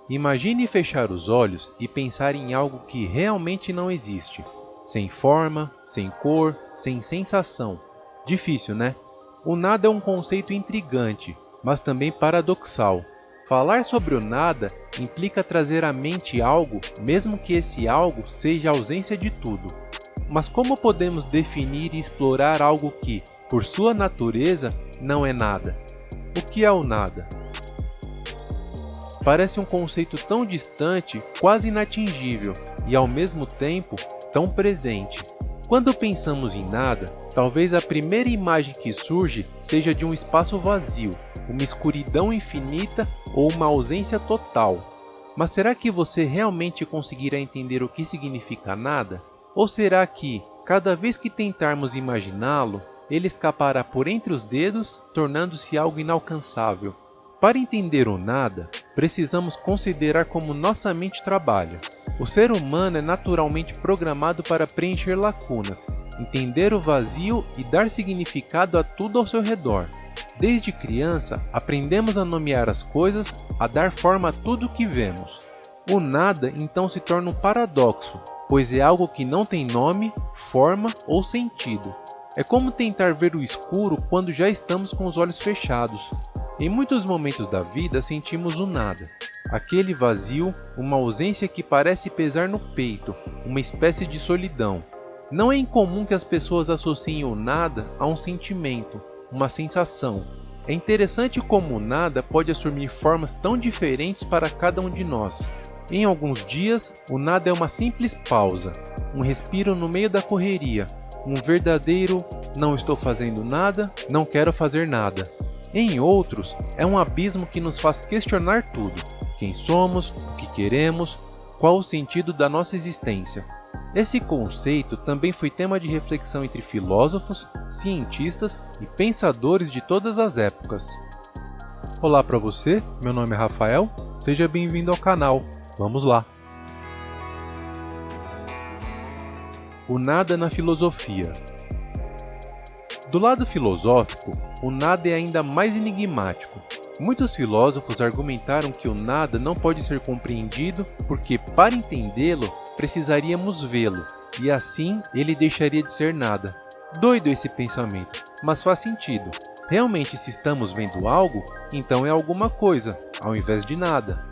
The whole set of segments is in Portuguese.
Imagine fechar os olhos e pensar em algo que realmente não existe. Sem forma, sem cor, sem sensação. Difícil, né? O nada é um conceito intrigante, mas também paradoxal. Falar sobre o nada implica trazer à mente algo, mesmo que esse algo seja a ausência de tudo. Mas como podemos definir e explorar algo que, por sua natureza, não é nada? O que é o nada? Parece um conceito tão distante, quase inatingível, e ao mesmo tempo tão presente. Quando pensamos em nada, talvez a primeira imagem que surge seja de um espaço vazio, uma escuridão infinita ou uma ausência total. Mas será que você realmente conseguirá entender o que significa nada? Ou será que, cada vez que tentarmos imaginá-lo, ele escapará por entre os dedos, tornando-se algo inalcançável? Para entender o nada, precisamos considerar como nossa mente trabalha. O ser humano é naturalmente programado para preencher lacunas, entender o vazio e dar significado a tudo ao seu redor. Desde criança, aprendemos a nomear as coisas, a dar forma a tudo o que vemos. O nada então se torna um paradoxo, pois é algo que não tem nome, forma ou sentido. É como tentar ver o escuro quando já estamos com os olhos fechados. Em muitos momentos da vida sentimos o nada, aquele vazio, uma ausência que parece pesar no peito, uma espécie de solidão. Não é incomum que as pessoas associem o nada a um sentimento, uma sensação. É interessante como o nada pode assumir formas tão diferentes para cada um de nós. Em alguns dias, o nada é uma simples pausa, um respiro no meio da correria, um verdadeiro não estou fazendo nada, não quero fazer nada. Em outros, é um abismo que nos faz questionar tudo: quem somos, o que queremos, qual o sentido da nossa existência. Esse conceito também foi tema de reflexão entre filósofos, cientistas e pensadores de todas as épocas. Olá para você, meu nome é Rafael, seja bem-vindo ao canal. Vamos lá! O nada na filosofia. Do lado filosófico, o nada é ainda mais enigmático. Muitos filósofos argumentaram que o nada não pode ser compreendido porque, para entendê-lo, precisaríamos vê-lo, e assim ele deixaria de ser nada. Doido esse pensamento, mas faz sentido. Realmente, se estamos vendo algo, então é alguma coisa, ao invés de nada.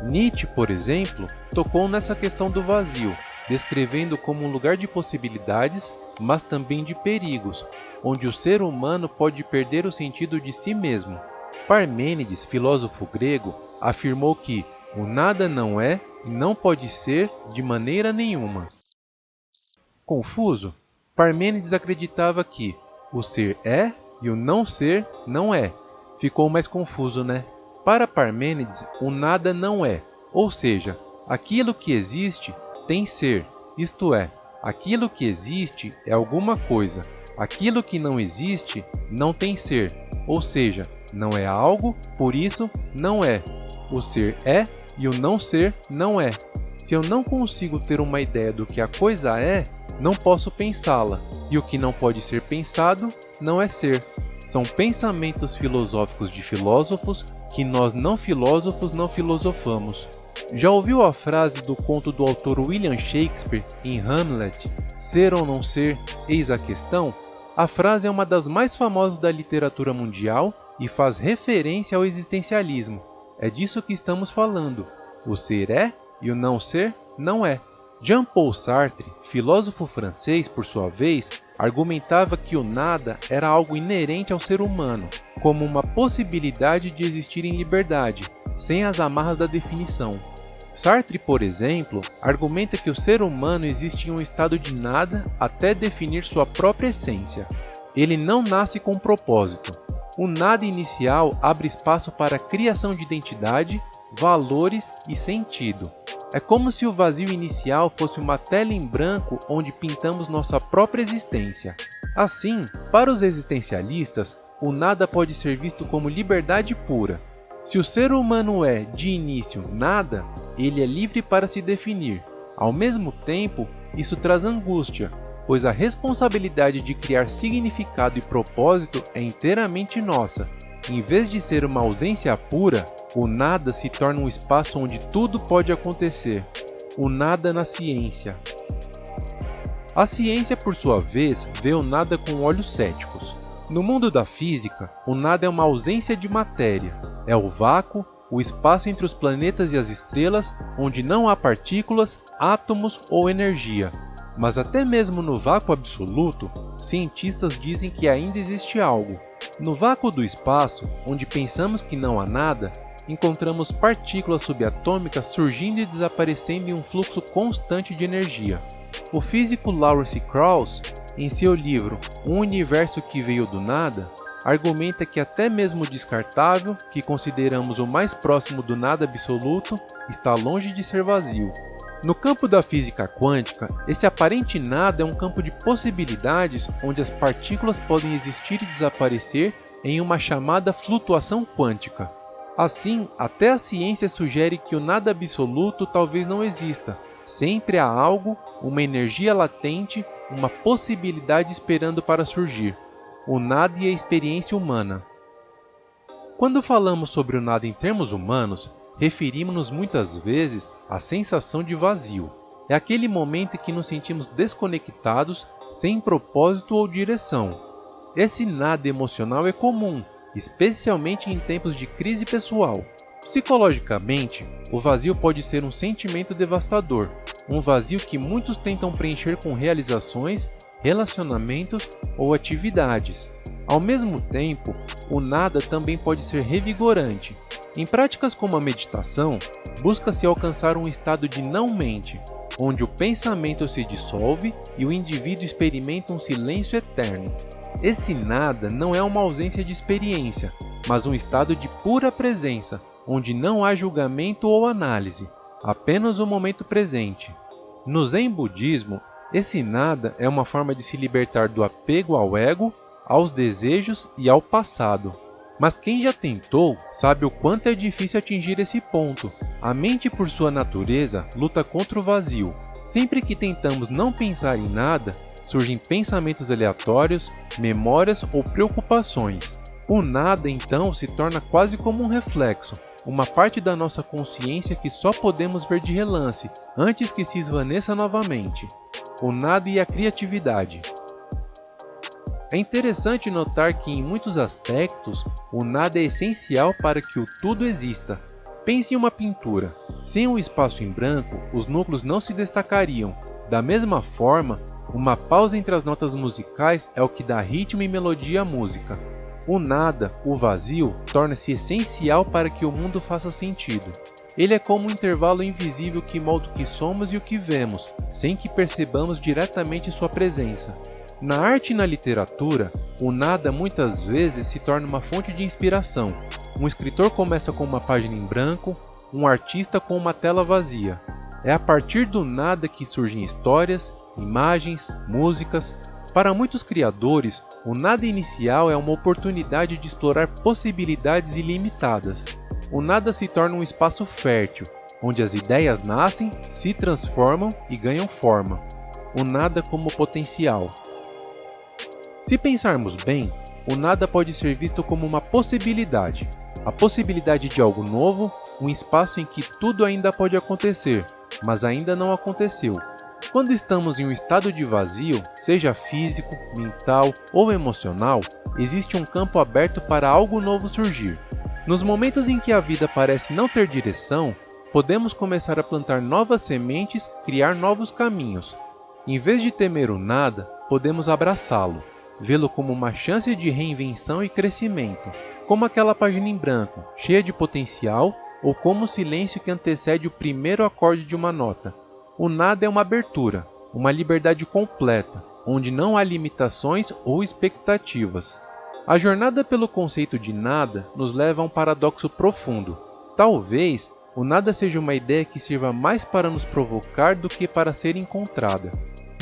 Nietzsche, por exemplo, tocou nessa questão do vazio, descrevendo como um lugar de possibilidades, mas também de perigos, onde o ser humano pode perder o sentido de si mesmo. Parmênides, filósofo grego, afirmou que o nada não é e não pode ser de maneira nenhuma. Confuso? Parmênides acreditava que o ser é e o não ser não é. Ficou mais confuso, né? Para Parmênides, o nada não é, ou seja, aquilo que existe tem ser, isto é, aquilo que existe é alguma coisa, aquilo que não existe não tem ser, ou seja, não é algo, por isso não é. O ser é e o não ser não é. Se eu não consigo ter uma ideia do que a coisa é, não posso pensá-la, e o que não pode ser pensado não é ser. São pensamentos filosóficos de filósofos que nós não filósofos não filosofamos. Já ouviu a frase do conto do autor William Shakespeare em Hamlet, ser ou não ser, eis a questão? A frase é uma das mais famosas da literatura mundial e faz referência ao existencialismo. É disso que estamos falando. O ser é e o não ser não é. Jean-Paul Sartre, filósofo francês, por sua vez, argumentava que o nada era algo inerente ao ser humano, como uma possibilidade de existir em liberdade, sem as amarras da definição. Sartre, por exemplo, argumenta que o ser humano existe em um estado de nada até definir sua própria essência. Ele não nasce com propósito. O nada inicial abre espaço para a criação de identidade, valores e sentido. É como se o vazio inicial fosse uma tela em branco onde pintamos nossa própria existência. Assim, para os existencialistas, o nada pode ser visto como liberdade pura. Se o ser humano é, de início, nada, ele é livre para se definir. Ao mesmo tempo, isso traz angústia, pois a responsabilidade de criar significado e propósito é inteiramente nossa. Em vez de ser uma ausência pura, o nada se torna um espaço onde tudo pode acontecer. O nada na ciência. A ciência, por sua vez, vê o nada com olhos céticos. No mundo da física, o nada é uma ausência de matéria. É o vácuo, o espaço entre os planetas e as estrelas, onde não há partículas, átomos ou energia. Mas até mesmo no vácuo absoluto, cientistas dizem que ainda existe algo. No vácuo do espaço, onde pensamos que não há nada, encontramos partículas subatômicas surgindo e desaparecendo em um fluxo constante de energia. O físico Lawrence Krauss, em seu livro Um Universo que Veio do Nada, argumenta que até mesmo o descartável, que consideramos o mais próximo do nada absoluto, está longe de ser vazio. No campo da física quântica, esse aparente nada é um campo de possibilidades onde as partículas podem existir e desaparecer em uma chamada flutuação quântica. Assim, até a ciência sugere que o nada absoluto talvez não exista. Sempre há algo, uma energia latente, uma possibilidade esperando para surgir. O nada e a experiência humana. Quando falamos sobre o nada em termos humanos, referimos-nos muitas vezes à sensação de vazio. É aquele momento em que nos sentimos desconectados, sem propósito ou direção. Esse nada emocional é comum, especialmente em tempos de crise pessoal. Psicologicamente, o vazio pode ser um sentimento devastador, um vazio que muitos tentam preencher com realizações, relacionamentos ou atividades. Ao mesmo tempo, o nada também pode ser revigorante. Em práticas como a meditação, busca-se alcançar um estado de não-mente, onde o pensamento se dissolve e o indivíduo experimenta um silêncio eterno. Esse nada não é uma ausência de experiência, mas um estado de pura presença, onde não há julgamento ou análise, apenas o momento presente. No Zen Budismo, esse nada é uma forma de se libertar do apego ao ego, aos desejos e ao passado. Mas quem já tentou sabe o quanto é difícil atingir esse ponto. A mente, por sua natureza, luta contra o vazio. Sempre que tentamos não pensar em nada, surgem pensamentos aleatórios, memórias ou preocupações. O nada, então, se torna quase como um reflexo, uma parte da nossa consciência que só podemos ver de relance, antes que se esvaneça novamente. O nada e a criatividade. É interessante notar que, em muitos aspectos, o nada é essencial para que o tudo exista. Pense em uma pintura. Sem um espaço em branco, os núcleos não se destacariam. Da mesma forma, uma pausa entre as notas musicais é o que dá ritmo e melodia à música. O nada, o vazio, torna-se essencial para que o mundo faça sentido. Ele é como um intervalo invisível que molda o que somos e o que vemos, sem que percebamos diretamente sua presença. Na arte e na literatura, o nada muitas vezes se torna uma fonte de inspiração. Um escritor começa com uma página em branco, um artista com uma tela vazia. É a partir do nada que surgem histórias, imagens, músicas. Para muitos criadores, o nada inicial é uma oportunidade de explorar possibilidades ilimitadas. O nada se torna um espaço fértil, onde as ideias nascem, se transformam e ganham forma. O nada como potencial. Se pensarmos bem, o nada pode ser visto como uma possibilidade. A possibilidade de algo novo, um espaço em que tudo ainda pode acontecer, mas ainda não aconteceu. Quando estamos em um estado de vazio, seja físico, mental ou emocional, existe um campo aberto para algo novo surgir. Nos momentos em que a vida parece não ter direção, podemos começar a plantar novas sementes, criar novos caminhos. Em vez de temer o nada, podemos abraçá-lo, vê-lo como uma chance de reinvenção e crescimento, como aquela página em branco, cheia de potencial, ou como o silêncio que antecede o primeiro acorde de uma nota. O nada é uma abertura, uma liberdade completa, onde não há limitações ou expectativas. A jornada pelo conceito de nada nos leva a um paradoxo profundo. Talvez o nada seja uma ideia que sirva mais para nos provocar do que para ser encontrada.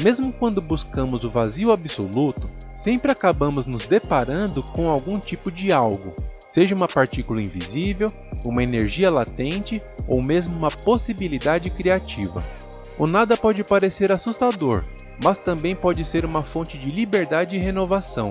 Mesmo quando buscamos o vazio absoluto, sempre acabamos nos deparando com algum tipo de algo, seja uma partícula invisível, uma energia latente ou mesmo uma possibilidade criativa. O nada pode parecer assustador, mas também pode ser uma fonte de liberdade e renovação.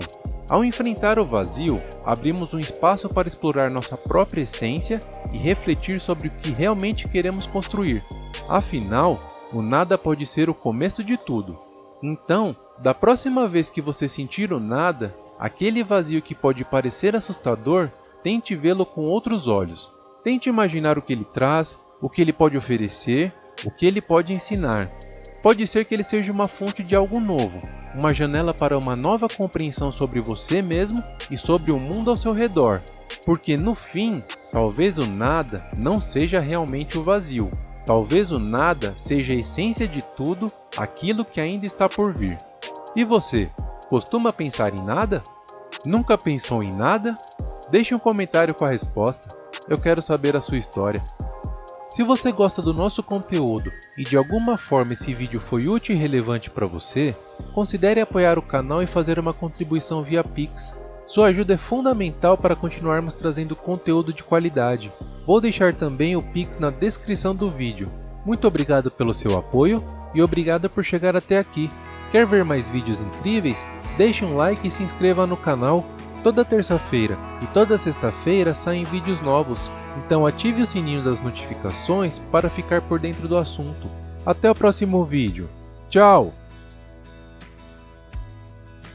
Ao enfrentar o vazio, abrimos um espaço para explorar nossa própria essência e refletir sobre o que realmente queremos construir. Afinal, o nada pode ser o começo de tudo. Então, da próxima vez que você sentir o nada, aquele vazio que pode parecer assustador, tente vê-lo com outros olhos. Tente imaginar o que ele traz, o que ele pode oferecer, o que ele pode ensinar. Pode ser que ele seja uma fonte de algo novo, uma janela para uma nova compreensão sobre você mesmo e sobre o mundo ao seu redor. Porque no fim, talvez o nada não seja realmente o vazio. Talvez o nada seja a essência de tudo aquilo que ainda está por vir. E você, costuma pensar em nada? Nunca pensou em nada? Deixe um comentário com a resposta. Eu quero saber a sua história. Se você gosta do nosso conteúdo e de alguma forma esse vídeo foi útil e relevante para você, considere apoiar o canal e fazer uma contribuição via Pix. Sua ajuda é fundamental para continuarmos trazendo conteúdo de qualidade. Vou deixar também o Pix na descrição do vídeo. Muito obrigado pelo seu apoio e obrigado por chegar até aqui. Quer ver mais vídeos incríveis? Deixe um like e se inscreva no canal. Toda terça-feira e toda sexta-feira saem vídeos novos, então ative o sininho das notificações para ficar por dentro do assunto. Até o próximo vídeo. Tchau!